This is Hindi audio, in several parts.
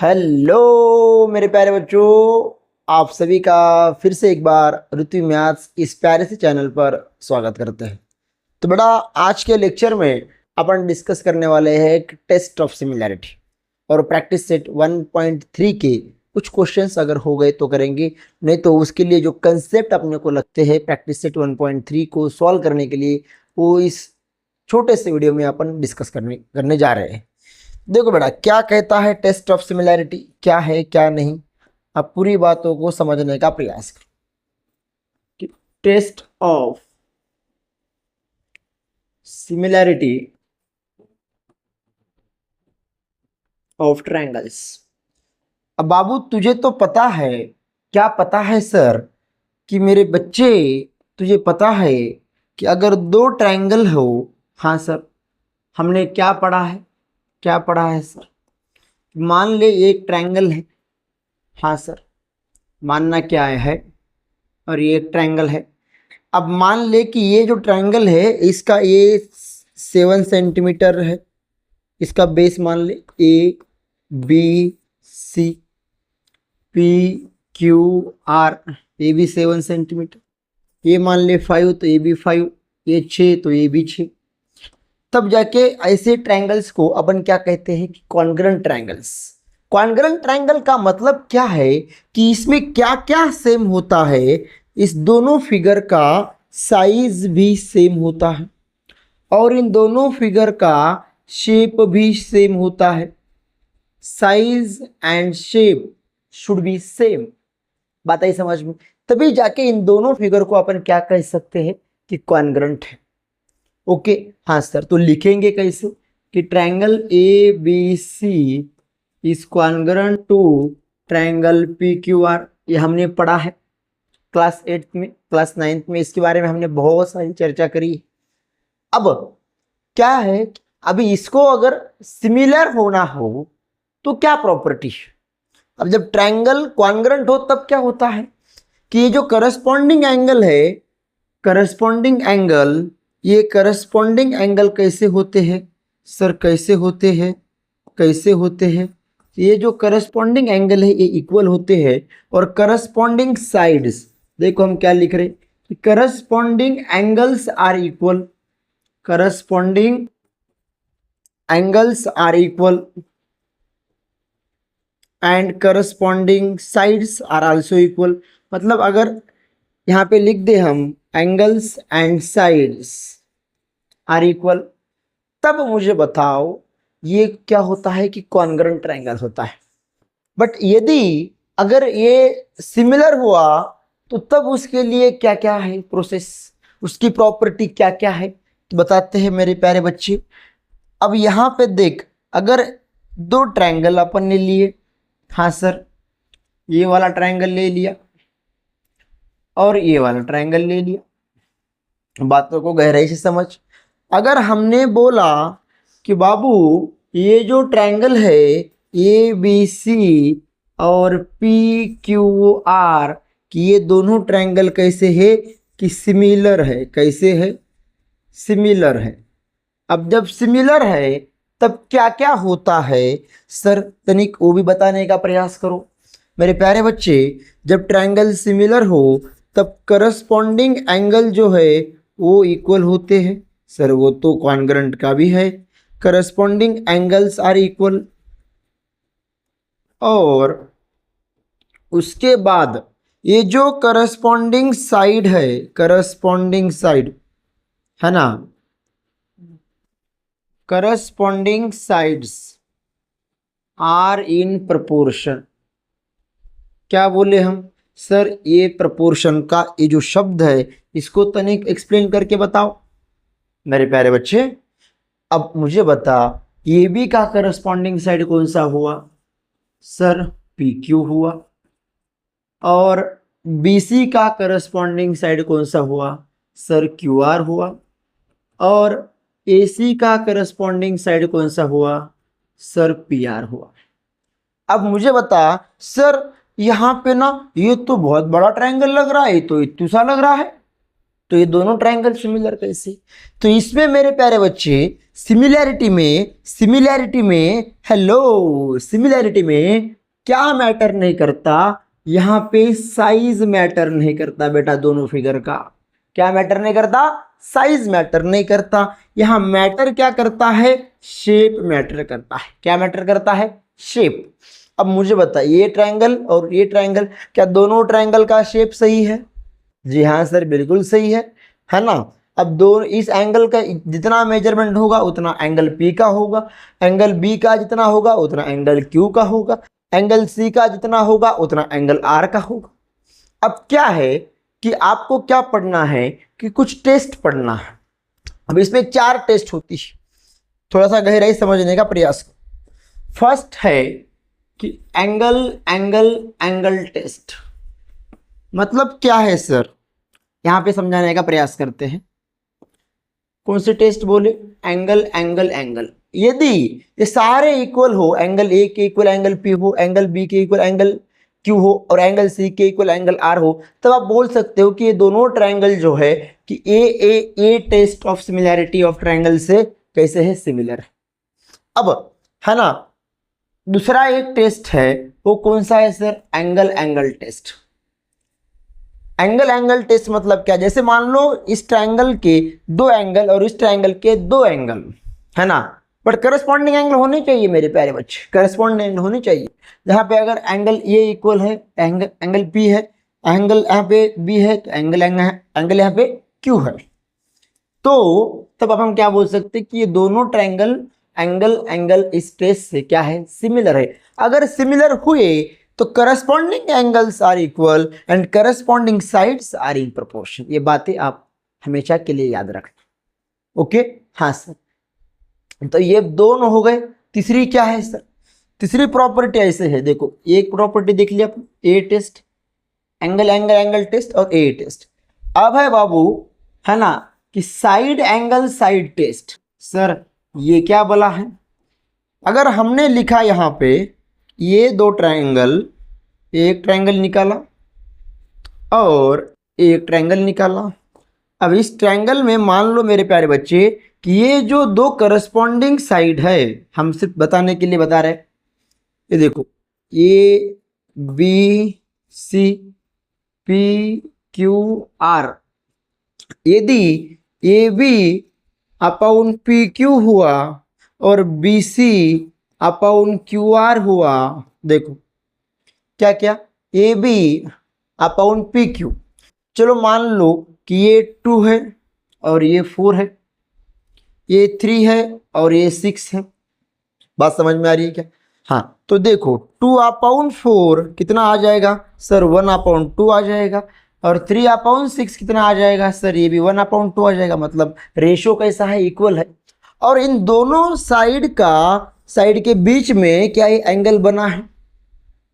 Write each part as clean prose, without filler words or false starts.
हेलो मेरे प्यारे बच्चों, आप सभी का फिर से एक बार ऋतु मैथ्स इस प्यारे से चैनल पर स्वागत करते हैं। तो बेटा, आज के लेक्चर में अपन डिस्कस करने वाले हैं एक टेस्ट ऑफ सिमिलैरिटी और प्रैक्टिस सेट 1.3 के कुछ क्वेश्चंस अगर हो गए तो करेंगे, नहीं तो उसके लिए जो कंसेप्ट अपने को लगते हैं प्रैक्टिस सेट 1.3 को सॉल्व करने के लिए, वो इस छोटे से वीडियो में अपन डिस्कस करने जा रहे हैं। देखो बेटा, क्या कहता है टेस्ट ऑफ सिमिलैरिटी, क्या है क्या नहीं, अब पूरी बातों को समझने का प्रयास करो। Test of similarity of triangles. अब बाबू, तुझे तो पता है, क्या पता है सर, कि मेरे बच्चे तुझे पता है कि अगर दो ट्रायंगल हो, हाँ सर, हमने क्या पढ़ा है, क्या पढ़ा है सर, मान ले एक ट्रायंगल है, हाँ सर, मानना क्या है, और ये एक ट्रायंगल है। अब मान ले कि ये जो ट्रायंगल है इसका ये 7 सेंटीमीटर है, इसका बेस मान ले A B C P Q R, ये भी 7 सेंटीमीटर, ये मान ले 5 तो ये भी 5, ये 6 तो ये भी 6। तब जाके ऐसे ट्रायंगल्स को अपन क्या कहते हैं कि कॉन्ग्रुएंट ट्रायंगल्स। कॉन्ग्रुएंट ट्रायंगल का मतलब क्या है कि इसमें क्या क्या सेम होता है, इस दोनों फिगर का साइज भी सेम होता है और इन दोनों फिगर का शेप भी सेम होता है। Size and shape should be same. बात आई समझ में? तभी जाके इन दोनों फिगर को अपन क्या कह सकते हैं कि कॉन्ग्रुएंट है। ओके, हाँ सर, तो लिखेंगे कैसे कि triangle A B C is congruent to triangle P Q R. ये हमने पढ़ा है क्लास 8 में, क्लास 9 में, इसके बारे में हमने बहुत सारी चर्चा करी। अब क्या है, अभी इसको अगर सिमिलर होना हो तो क्या प्रॉपर्टी है। अब जब ट्रायंगल कॉन्ग्रुएंट हो तब क्या होता है कि ये जो करस्पॉन्डिंग एंगल है, करस्पॉन्डिंग एंगल, ये करस्पॉन्डिंग एंगल कैसे होते हैं सर, कैसे होते हैं, कैसे होते हैं, ये जो करस्पॉन्डिंग एंगल है ये इक्वल होते हैं और करस्पॉन्डिंग साइड्स, देखो हम क्या लिख रहे हैं कि corresponding angles are equal, corresponding angles are equal and corresponding sides are also equal. मतलब अगर यहाँ पे लिख दे हम angles and sides are equal, तब मुझे बताओ ये क्या होता है कि कॉन्ग्रुएंट ट्रायंगल होता है। बट यदि अगर ये सिमिलर हुआ तो तब उसके लिए क्या क्या है प्रोसेस, उसकी प्रॉपर्टी क्या क्या है, तो बताते हैं मेरे प्यारे बच्चे। अब यहाँ पे देख, अगर दो ट्रायंगल अपन ने लिए, हाँ सर, ये वाला ट्रायंगल ले लिया और ये वाला ट्रायंगल ले लिया, बातों को गहराई से समझ। अगर हमने बोला कि बाबू ये जो ट्रायंगल है ए बी सी और पी क्यू आर, कि ये दोनों ट्रायंगल कैसे है कि सिमिलर है, कैसे है, सिमिलर है। अब जब सिमिलर है तब क्या क्या होता है सर, तनिक वो भी बताने का प्रयास करो मेरे प्यारे बच्चे। जब ट्रायंगल सिमिलर हो तब करस्पॉन्डिंग एंगल जो है वो इक्वल होते हैं सर, वो तो कॉन्ग्रुएंट का भी है, करस्पॉन्डिंग एंगल्स आर इक्वल। और उसके बाद ये जो करस्पॉन्डिंग साइड है, करस्पॉन्डिंग साइड है ना, corresponding sides are in proportion. क्या बोले हम सर, ये प्रपोर्शन का ये जो शब्द है इसको तनिक एक्सप्लेन करके बताओ मेरे प्यारे बच्चे। अब मुझे बता, ये बी का करस्पॉन्डिंग साइड कौन सा हुआ सर, पी क्यू हुआ, और बी सी का करस्पॉन्डिंग साइड कौन सा हुआ सर, क्यू आर हुआ, और ए सी का करस्पॉन्डिंग साइड कौन सा हुआ सर, पी आर हुआ। अब मुझे बता सर, यहाँ पे ना ये तो बहुत बड़ा ट्रायंगल लग रहा है, ये तो इतना सा लग रहा है, तो ये दोनों ट्रायंगल सिमिलर कैसे? तो इसमें मेरे प्यारे बच्चे सिमिलैरिटी में सिमिलैरिटी में क्या मैटर नहीं करता? यहाँ पे साइज मैटर नहीं करता बेटा। दोनों फिगर का क्या मैटर नहीं करता? साइज मैटर नहीं करता। यहाँ मैटर क्या करता है? शेप मैटर करता है। क्या मैटर करता है? शेप। अब मुझे बताइए, ये ट्रायंगल और ये ट्रायंगल, क्या दोनों ट्रायंगल का शेप सही है? जी हाँ सर, बिल्कुल सही है ना। अब दोनों इस एंगल का जितना मेजरमेंट होगा उतना एंगल P का होगा, एंगल B का जितना होगा उतना एंगल Q का होगा, एंगल C का जितना होगा उतना एंगल R का होगा। अब क्या है कि आपको क्या पढ़ना है कि कुछ टेस्ट पढ़ना है। अब इसमें 4 टेस्ट होती है, थोड़ा सा गहराई समझने का प्रयास करो। फर्स्ट है कि एंगल टेस्ट। मतलब क्या है सर? यहाँ पे समझाने का प्रयास करते हैं। कौन से टेस्ट बोले? एंगल। यदि ये सारे इक्वल हो, एंगल A के इक्वल एंगल P हो, एंगल B के इक्वल एंगल Q हो और एंगल C के इक्वल एंगल R हो, तब आप बोल सकते हो कि ये दोनों ट्रायंगल जो है कि a test of similarity of triangle से कैसे है? सिमिलर है। अब है ना, दूसरा एक टेस्ट है, वो कौन सा है sir? Angle test. Angle test मतलब क्या? जैसे मान लो इस ट्रायंगल के 2 एंगल और इस ट्रायंगल के 2 एंगल, है ना, बट करस्पॉन्डिंग एंगल होने चाहिए मेरे प्यारे बच्चे, करस्पॉन्डिंग एंगल होनी चाहिए। जहाँ पे अगर एंगल ए इक्वल है एंगल पी है, एंगल यहाँ पे बी है, तो एंगल यहाँ पे क्यू है, तो तब अब हम क्या बोल सकते हैं कि ये दोनों ट्रायंगल एंगल इस टेस्ट से क्या है? सिमिलर है। अगर सिमिलर हुए तो corresponding angles are equal and corresponding sides are in proportion. ये बातें आप हमेशा के लिए याद रखना। ओके, हाँ सर। तो ये दोनों हो गए। तीसरी क्या है सर? तीसरी प्रॉपर्टी ऐसे है, देखो एक प्रॉपर्टी देख लिया अपन, ए टेस्ट, एंगल टेस्ट और ए टेस्ट। अब है बाबू, है ना, कि साइड टेस्ट। सर ये क्या बोला है? अगर हमने लिखा यहाँ पे ये 2 ट्रायंगल, एक ट्रायंगल निकाला और एक ट्रायंगल निकाला। अब इस ट्रायंगल में मान लो मेरे प्यारे बच्चे कि ये जो 2 करस्पॉन्डिंग साइड है, हम सिर्फ बताने के लिए बता रहे, ये देखो A B C P Q R, यदि A B upon P Q हुआ और B C upon Q R हुआ, देखो क्या क्या, A B upon P Q. चलो मान लो कि ये 2 है और ये 4 है, ये 3 है और ये 6 है। बात समझ में आ रही है क्या? हाँ, तो देखो 2 अपॉन 4 कितना आ जाएगा सर? 1 अपॉन 2 आ जाएगा। और 3 अपॉन 6 कितना आ जाएगा सर? ये भी 1 अपॉन 2 आ जाएगा। मतलब रेशो कैसा है? इक्वल है। और इन दोनों साइड के बीच में क्या ये एंगल बना है?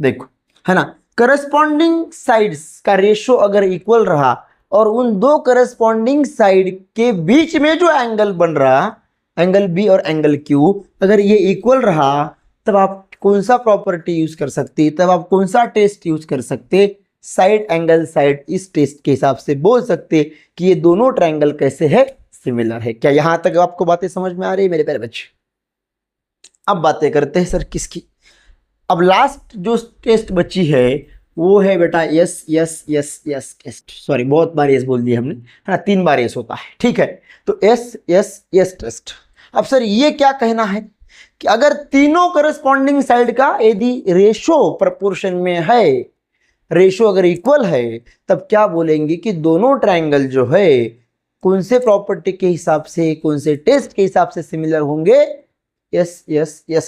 देखो, है ना, करस्पॉन्डिंग साइड्स का रेशो अगर इक्वल रहा और उन 2 करस्पॉन्डिंग साइड के बीच में जो एंगल बन रहा, एंगल बी और एंगल क्यू, अगर ये इक्वल रहा, तब आप कौन सा प्रॉपर्टी यूज कर सकते? तब आप कौन सा टेस्ट यूज कर सकते? Side angle side. इस टेस्ट के हिसाब से बोल सकते कि ये दोनों ट्रायंगल कैसे है? सिमिलर है। क्या यहां तक आपको बातें समझ में आ रही है मेरे प्यारे बच्चे? अब बातें करते हैं सर किसकी। अब लास्ट जो टेस्ट बची है वो है बेटा यस टेस्ट। सॉरी, बहुत बार यस बोल दिया हमने, है ना, 3 बार यस होता है, ठीक है। तो यस टेस्ट। अब सर ये क्या कहना है कि अगर तीनों करस्पॉन्डिंग साइड का यदि रेशो प्रोपोर्शन में है, रेशो अगर इक्वल है, तब क्या बोलेंगे कि दोनों ट्रायंगल जो है कौन से प्रॉपर्टी के हिसाब से, कौन से टेस्ट के हिसाब से सिमिलर होंगे? यस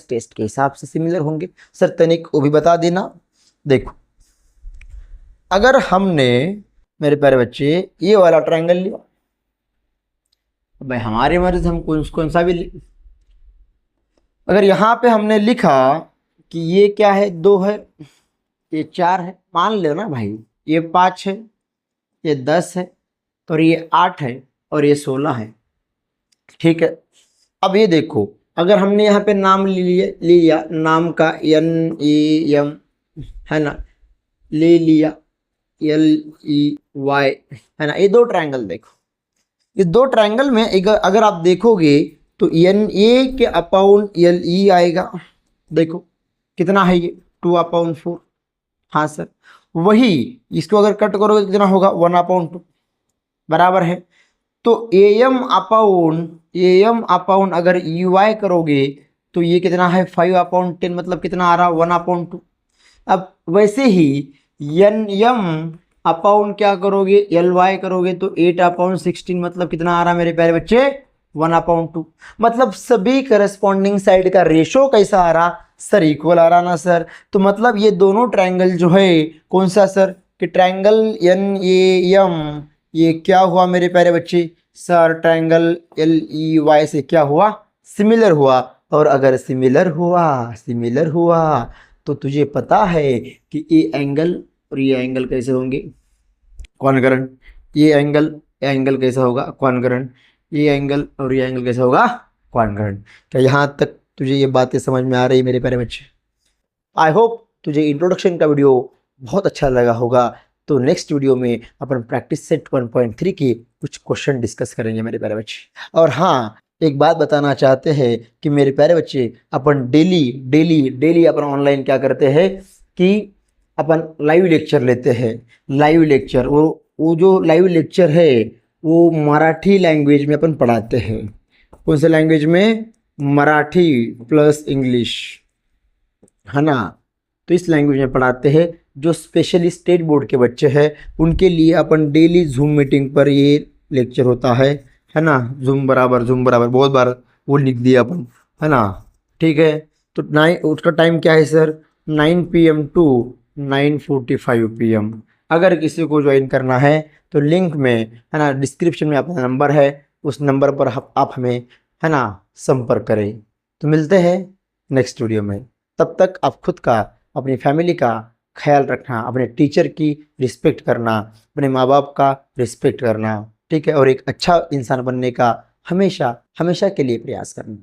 टेस्ट के हिसाब से सिमिलर होंगे। सर तनिक वो भी बता देना। देखो, अगर हमने मेरे प्यारे बच्चे ये वाला ट्रायंगल लिया, भाई हमारे मर्जी हम कौन सा भी अगर यहाँ पे हमने लिखा कि ये क्या है? 2 है, ये 4 है, मान लो ना भाई, ये 5 है, ये 10 है और ये 8 है और ये 16 है, ठीक है। अब ये देखो, अगर हमने यहाँ पे नाम लिया नाम का NEM, है ना, ले लिया LEY, है ना, ये 2 ट्रायंगल देखो, इस दो ट्रायंगल में एक अगर आप देखोगे तो एन ए के अपॉन एल ई आएगा। देखो कितना है ये 2/4। हाँ सर, वही इसको अगर कट करोगे तो कितना होगा 1/2 बराबर है। तो एम अपाउन अगर यू वाई करोगे तो ये कितना है 5/10, मतलब कितना आ रहा 1/2। अब वैसे ही एन एम अपाउन क्या करोगे एल वाई करोगे तो 8/16, मतलब कितना आ रहा मेरे प्यारे बच्चे 1/2। मतलब सभी करस्पॉन्डिंग साइड का रेशो कैसा आ रहा सर, इक्वल आ रहा ना सर। तो मतलब ये दोनों ट्रायंगल जो है कौन सा सर कि ट्रायंगल एन ए एम ये क्या हुआ मेरे प्यारे बच्चे sir, triangle L E Y से क्या हुआ सिमिलर हुआ। और अगर सिमिलर हुआ तो तुझे पता है कि ये एंगल और ये एंगल कैसे होंगे कॉन्ग्रुएंट। ये एंगल कैसा होगा कॉन्ग्रुएंट, ये एंगल और ये एंगल कैसा होगा कॉन्ग्रुएंट। क्या यहाँ तक तुझे ये बातें समझ में आ रही मेरे प्यारे बच्चे? आई होप तुझे इंट्रोडक्शन का वीडियो बहुत अच्छा लगा होगा। तो नेक्स्ट वीडियो में अपन प्रैक्टिस सेट 1.3 के कुछ क्वेश्चन डिस्कस करेंगे मेरे प्यारे बच्चे। और हाँ, एक बात बताना चाहते हैं कि मेरे प्यारे बच्चे अपन डेली अपन ऑनलाइन क्या करते हैं कि अपन लाइव लेक्चर लेते हैं। लाइव लेक्चर वो जो लाइव लेक्चर है वो मराठी लैंग्वेज में अपन पढ़ाते हैं। कौन से लैंग्वेज में? मराठी प्लस इंग्लिश, है ना। तो इस लैंग्वेज में पढ़ाते हैं। जो स्पेशली स्टेट बोर्ड के बच्चे हैं उनके लिए अपन डेली जूम मीटिंग पर ये लेक्चर होता है ना। जूम बराबर बहुत बार वो लिख दिया अपन, है ना। ठीक है, तो उसका टाइम क्या है सर 9 PM टू 9:45 PM। अगर किसी को ज्वाइन करना है तो लिंक में, है ना, डिस्क्रिप्शन में अपना नंबर है, उस नंबर पर आप हमें, है ना, संपर्क करें। तो मिलते हैं नेक्स्ट वीडियो में। तब तक आप खुद का, अपनी फैमिली का ख्याल रखना, अपने टीचर की रिस्पेक्ट करना, अपने माँ बाप का रिस्पेक्ट करना, ठीक है, और एक अच्छा इंसान बनने का हमेशा के लिए प्रयास करना।